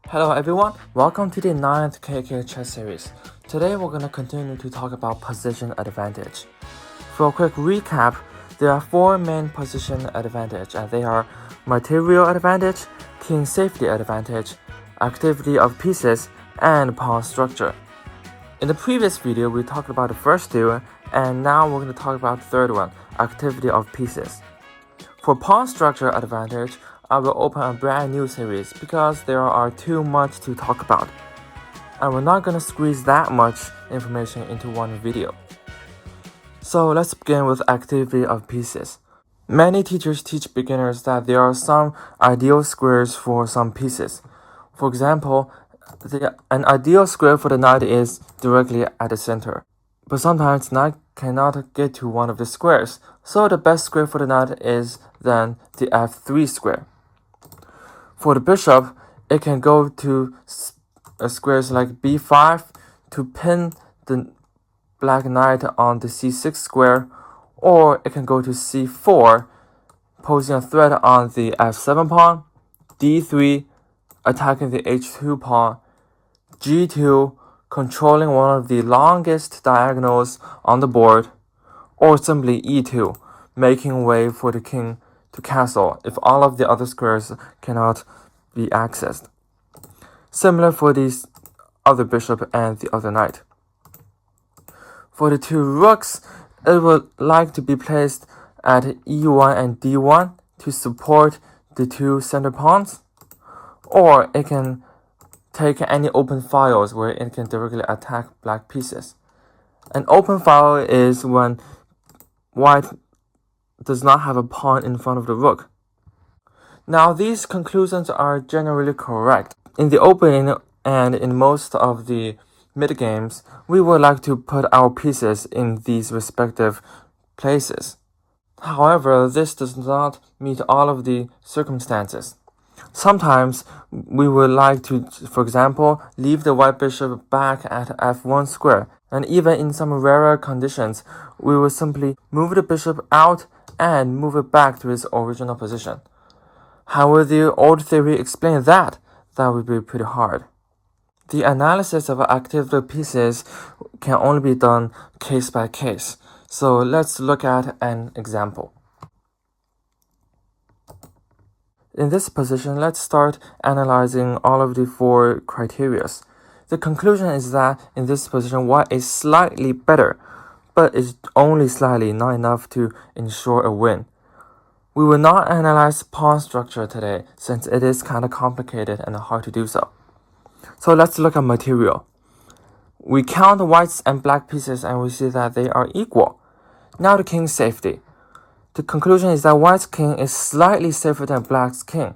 Hello everyone, welcome to the 9th KK chess series. Today we're going to continue to talk about position advantage. For a quick recap, there are 4 main position advantage and they are material advantage, king safety advantage, activity of pieces, and pawn structure. In the previous video we talked about the first two, and now we're going to talk about the third one, activity of pieces. For pawn structure advantage, I will open a brand new series because there are too much to talk about, and we're not going to squeeze that much information into one video. So let's begin with activity of pieces. Many teachers teach beginners that there are some ideal squares for some pieces. For example, an ideal square for the knight is directly at the center. But sometimes knight cannot get to one of the squares, so the best square for the knight is then the f3 square. For the bishop, it can go to squares like b5 to pin the black knight on the c6 square, or it can go to c4, posing a threat on the f7 pawn, d3, attacking the h2 pawn, g2, controlling one of the longest diagonals on the board, or simply e2, making way for the king to castle if all of the other squares cannot be accessed. Similar for the other bishop and the other knight. For the two rooks, it would like to be placed at e1 and d1 to support the two center pawns, or it can take any open files where it can directly attack black pieces. An open file is when white does not have a pawn in front of the rook. Now these conclusions are generally correct. In the opening and in most of the mid-games, we would like to put our pieces in these respective places. However, this does not meet all of the circumstances. Sometimes we would like to, for example, leave the white bishop back at f1 square, and even in some rarer conditions, we will simply move the bishop out and move it back to its original position. How will the old theory explain that? That would be pretty hard. The analysis of active pieces can only be done case by case, so let's look at an example. In this position, let's start analyzing all of the 4 criteria. The conclusion is that in this position, white is slightly better, but is only slightly, not enough to ensure a win. We will not analyze pawn structure today since it is kind of complicated and hard to do so. So let's look at material. We count white's and black pieces and we see that they are equal. Now the king's safety. The conclusion is that white's king is slightly safer than black's king.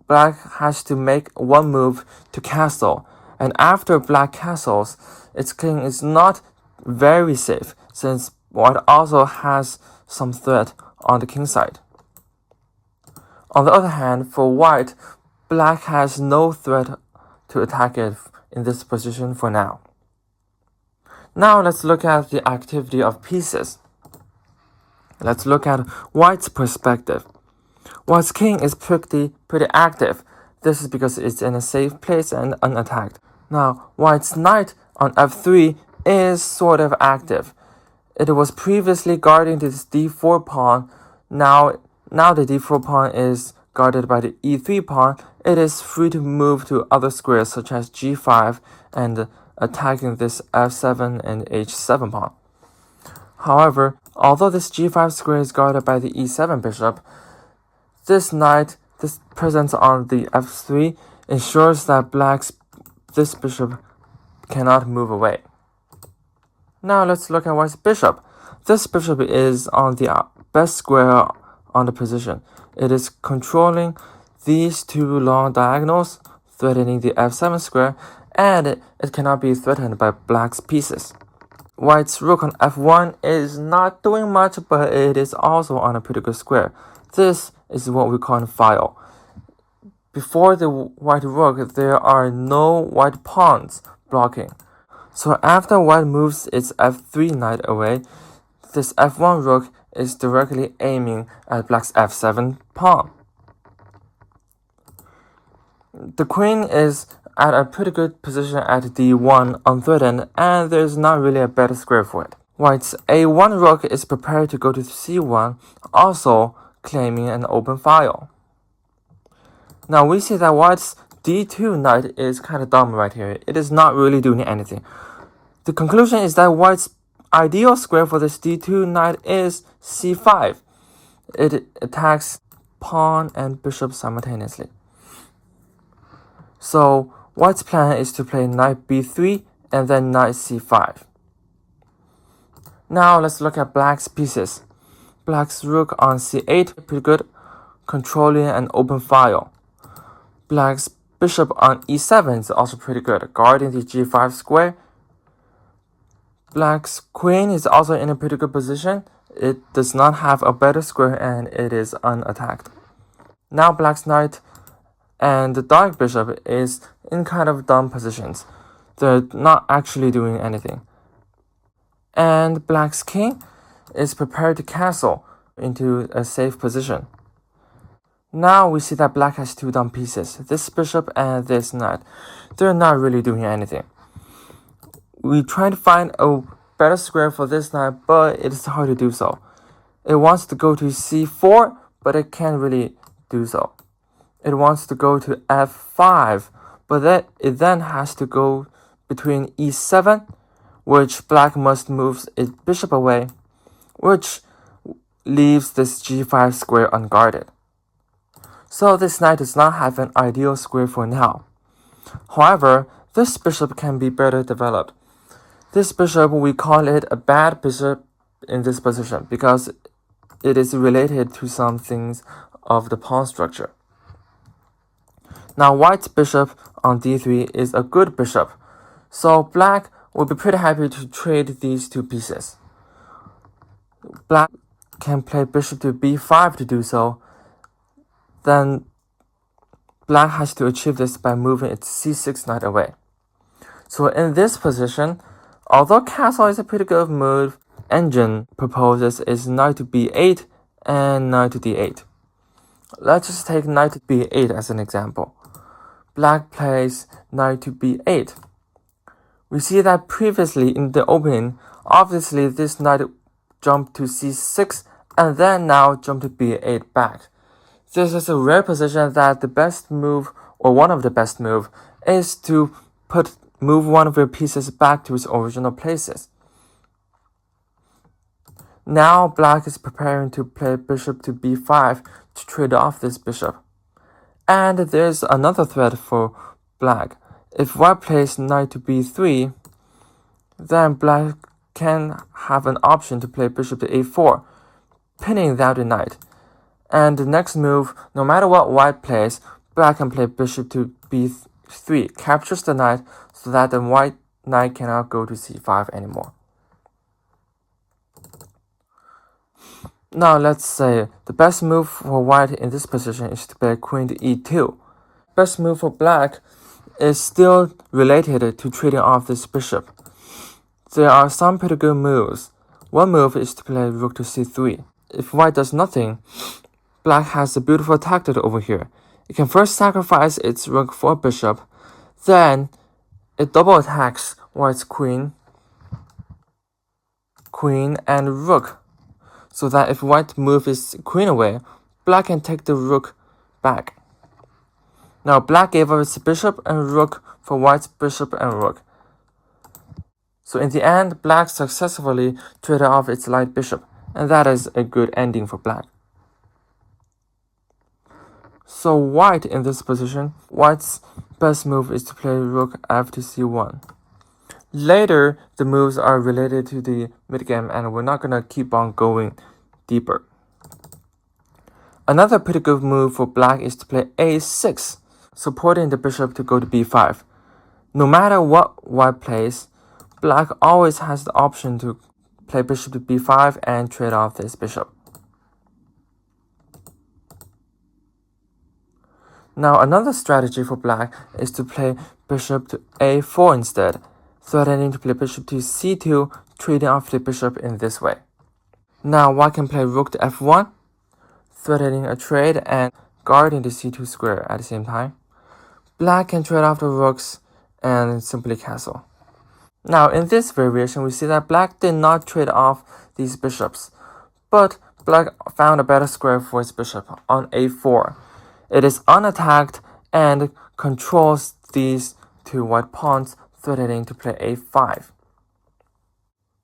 Black has to make one move to castle, and after black castles, its king is not very safe since white also has some threat on the king side. On the other hand, for white, black has no threat to attack it in this position for now. Now let's look at the activity of pieces. Let's look at white's perspective. White's king is pretty active. This is because it's in a safe place and unattacked. Now, white's knight on f3 is sort of active. It was previously guarding this d4 pawn. Now the d4 pawn is guarded by the e3 pawn. It is free to move to other squares such as g5 and attacking this f7 and h7 pawn. However, although this g5 square is guarded by the e7 bishop, this presence on the f3 ensures that this bishop cannot move away. Now let's look at white's bishop. This bishop is on the best square on the position. It is controlling these 2 long diagonals, threatening the f7 square, and it cannot be threatened by black's pieces. White's rook on f1 is not doing much, but it is also on a pretty good square. This is what we call a file. Before the white rook, there are no white pawns blocking. So after white moves its f3 knight away, this f1 rook is directly aiming at black's f7 pawn. The queen is at a pretty good position at d1 unthreatened, and there's not really a better square for it. White's a1 rook is prepared to go to c1, also claiming an open file. Now we see that White's d2 knight is kind of dumb right here. It is not really doing anything. The conclusion is that White's ideal square for this d2 knight is c5. It attacks pawn and bishop simultaneously. So White's plan is to play knight b3 and then knight c5. Now let's look at Black's pieces. Black's rook on c8, pretty good, controlling an open file. Black's bishop on e7 is also pretty good, guarding the g5 square. Black's queen is also in a pretty good position. It does not have a better square and it is unattacked. Now Black's knight and the dark bishop is in kind of dumb positions. They're not actually doing anything. And Black's king is prepared to castle into a safe position. Now we see that Black has two dumb pieces, this bishop and this knight. They're not really doing anything. We try to find a better square for this knight, but it is hard to do so. It wants to go to c4, but it can't really do so. It wants to go to f5, but it then has to go between e7, which Black must move its bishop away, which leaves this g5 square unguarded. So this knight does not have an ideal square for now. However, this bishop can be better developed. This bishop, we call it a bad bishop in this position because it is related to some things of the pawn structure. Now White's bishop on d3 is a good bishop, so Black will be pretty happy to trade these two pieces. Black can play bishop to b5 to do so. Then Black has to achieve this by moving its c6 knight away. So in this position, although castle is a pretty good move, Engine proposes is knight to b8 and knight to d8. Let's just take knight to b8 as an example. Black plays knight to b8. We see that previously in the opening, obviously this knight jumped to c6 and then now jumped to b8 back. This is a rare position that the best move, or one of the best move, is to move one of your pieces back to its original places. Now Black is preparing to play bishop to b5 to trade off this bishop. And there's another threat for Black. If White plays knight to b3, then Black can have an option to play bishop to a4, pinning down the knight. And the next move, no matter what White plays, Black can play bishop to b3, captures the knight so that the White knight cannot go to c5 anymore. Now let's say the best move for White in this position is to play queen to e2. Best move for Black is still related to trading off this bishop. There are some pretty good moves. One move is to play rook to c3. If White does nothing, Black has a beautiful tactic over here. It can first sacrifice its rook for a bishop, then it double attacks White's queen and rook, so that if White moves his queen away, Black can take the rook back. Now Black gave up its bishop and rook for White's bishop and rook. So in the end, Black successfully traded off its light bishop, and that is a good ending for Black. So White in this position, White's best move is to play rook f to c1. Later, the moves are related to the mid-game and we're not going to keep on going deeper. Another pretty good move for Black is to play a6, supporting the bishop to go to b5. No matter what White plays, Black always has the option to play bishop to b5 and trade off this bishop. Now another strategy for Black is to play bishop to a4 instead, threatening to play bishop to c2, trading off the bishop in this way. Now White can play rook to f1, threatening a trade and guarding the c2 square at the same time. Black can trade off the rooks and simply castle. Now, in this variation, we see that Black did not trade off these bishops, but Black found a better square for his bishop on a4. It is unattacked and controls these two white pawns, threatening to play a5.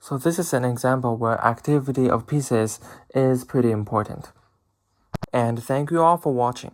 So this is an example where activity of pieces is pretty important. And thank you all for watching.